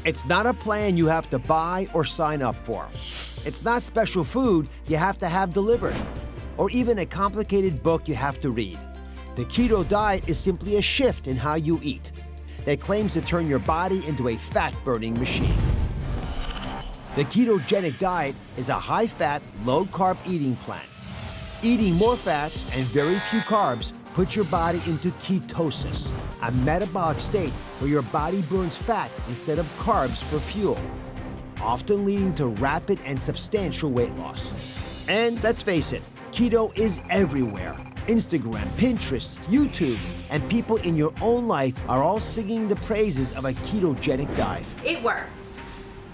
It's not a plan you have to buy or sign up for. It's not special food you have to have delivered, or even a complicated book you have to read. The keto diet is simply a shift in how you eat that claims to turn your body into a fat-burning machine. The ketogenic diet is a high-fat, low-carb eating plan. Eating more fats and very few carbs puts your body into ketosis, a metabolic state where your body burns fat instead of carbs for fuel, often leading to rapid and substantial weight loss. And let's face it, keto is everywhere. Instagram, Pinterest, YouTube, and people in your own life are all singing the praises of a ketogenic diet. It works.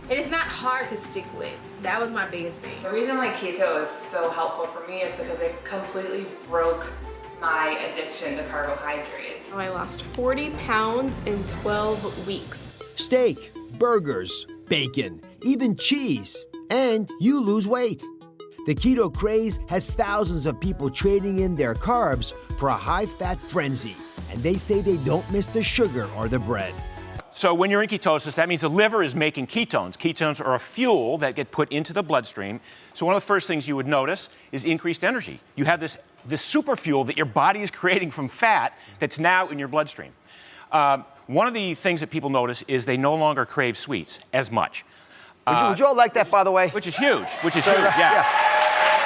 It is not hard to stick with. That was my biggest thing. The reason why keto is so helpful for me is because it completely broke my addiction to carbohydrates. I lost 40 pounds in 12 weeks. Steak, burgers, bacon, even cheese, and you lose weight. The keto craze has thousands of people trading in their carbs for a high-fat frenzy, and they say they don't miss the sugar or the bread. So when you're in ketosis, that means the liver is making ketones. Ketones are a fuel that get put into the bloodstream. So one of the first things you would notice is increased energy. You have this super fuel that your body is creating from fat that's now in your bloodstream. One of the things that people notice is they no longer crave sweets as much. Would you all like that, by the way? Which is huge, yeah.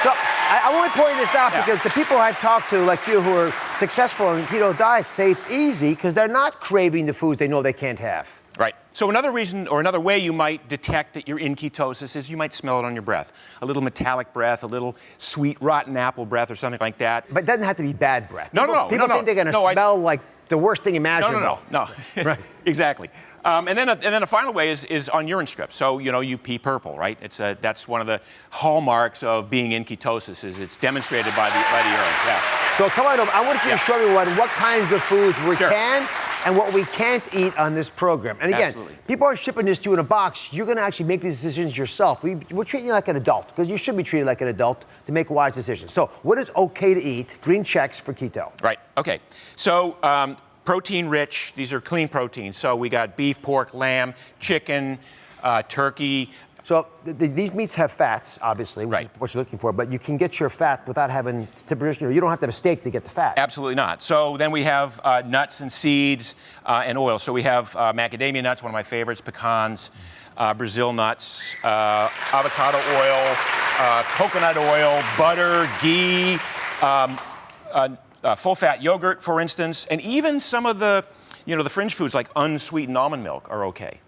So I'm only pointing this out because the people I've talked to, like you, who are successful in keto diets, say it's easy because they're not craving the foods they know they can't have. Right. So another reason or another way you might detect that you're in ketosis is you might smell it on your breath. A little metallic breath, a little sweet rotten apple breath or something like that. But it doesn't have to be bad breath. No. People think they're going to smell like the worst thing imaginable. No. Right. Exactly. And then a final way is on urine strips. So, you pee purple, right? That's one of the hallmarks of being in ketosis is it's demonstrated by the urine. Yeah. So come on over. I want you to show everyone what kinds of foods we can and what we can't eat on this program. And again, people are shipping this to you in a box. You're going to actually make these decisions yourself. We're treating you like an adult because you should be treated like an adult to make wise decisions. So what is okay to eat? Green checks for keto. Right. Okay. So protein rich, these are clean proteins. So we got beef, pork, lamb, chicken, turkey. So these meats have fats, obviously, which is what you're looking for, but you can get your fat without having to, you don't have to have a steak to get the fat. Absolutely not. So then we have nuts and seeds and oil. So we have macadamia nuts, one of my favorites, pecans, Brazil nuts, avocado oil, coconut oil, butter, ghee, full-fat yogurt, for instance, and even some of the, the fringe foods like unsweetened almond milk are okay.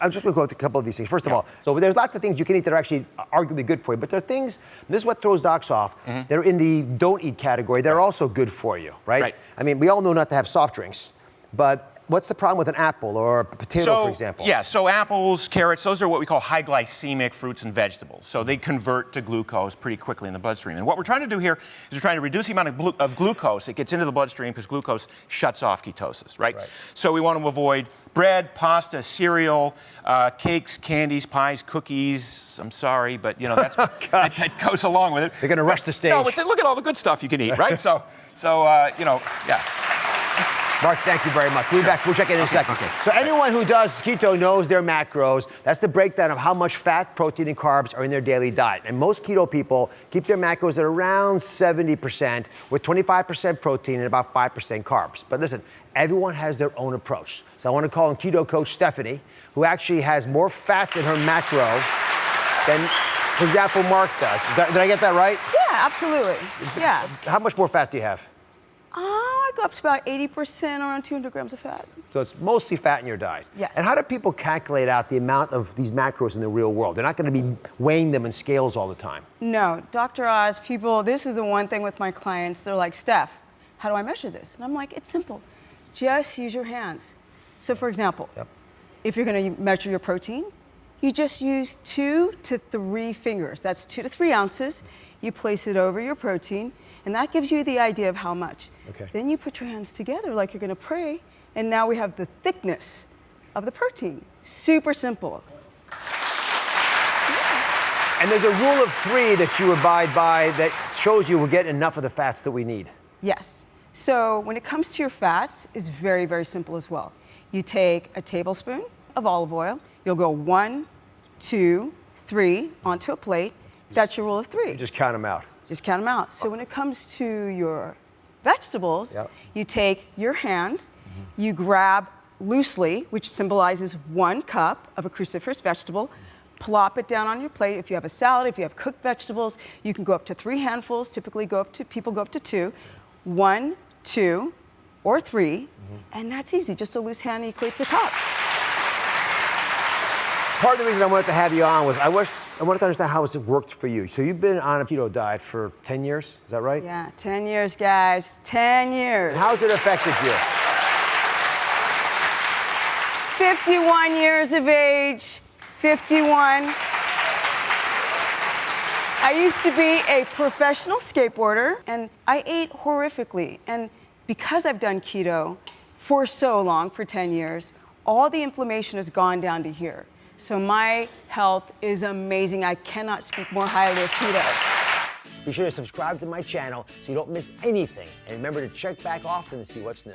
I'm just going to go through a couple of these things. First of all, so there's lots of things you can eat that are actually arguably good for you, but there are things, this is what throws docs off, they're in the don't eat category, they're also good for you, right? I mean, we all know not to have soft drinks, but what's the problem with an apple or a potato, for example? Yeah, so apples, carrots, those are what we call high glycemic fruits and vegetables. So they convert to glucose pretty quickly in the bloodstream. And what we're trying to do here is we're trying to reduce the amount of glucose that gets into the bloodstream because glucose shuts off ketosis, right? So we want to avoid bread, pasta, cereal, cakes, candies, pies, cookies. I'm sorry, but that's that goes along with it. They're going to rush the stage. No, but look at all the good stuff you can eat, right? So yeah. Mark, thank you very much. We'll be back. We'll check in a second. So anyone who does keto knows their macros. That's the breakdown of how much fat, protein, and carbs are in their daily diet. And most keto people keep their macros at around 70%, with 25% protein and about 5% carbs. But listen, everyone has their own approach. So I want to call in keto coach Stephanie, who actually has more fats in her macro than, for example, Mark does. Did I get that right? Yeah, absolutely. Yeah. How much more fat do you have? I go up to about 80%, around 200 grams of fat. So it's mostly fat in your diet. Yes. And how do people calculate out the amount of these macros in the real world? They're not going to be weighing them in scales all the time. No, Dr. Oz, people, this is the one thing with my clients. They're like, Steph, how do I measure this? And I'm like, it's simple. Just use your hands. So for example, if you're going to measure your protein, you just use 2 to 3 fingers. That's 2 to 3 ounces. You place it over your protein, and that gives you the idea of how much. Okay. Then you put your hands together like you're going to pray, and now we have the thickness of the protein. Super simple. And there's a rule of 3 that you abide by that shows you we're getting enough of the fats that we need. Yes. So when it comes to your fats, it's very, very simple as well. You take a tablespoon of olive oil, You'll go 1, 2, 3 onto a plate. That's your rule of 3. Just count them out. Just count them out. So when it comes to your vegetables, Yep. you take your hand, you grab loosely, which symbolizes 1 cup of a cruciferous vegetable, plop it down on your plate. If you have a salad, if you have cooked vegetables, you can go up to 3 handfuls. Typically people go up to 2. 1, 2, or 3, and that's easy. Just a loose hand equates a cup. Part of the reason I wanted to have you on was I wanted to understand how it worked for you. So you've been on a keto diet for 10 years, is that right? Yeah, 10 years, guys, 10 years. And how has it affected you? 51 years of age, 51. I used to be a professional skateboarder, and I ate horrifically. And because I've done keto for so long, for 10 years, all the inflammation has gone down to here. So my health is amazing. I cannot speak more highly of keto. Be sure to subscribe to my channel so you don't miss anything. And remember to check back often to see what's new.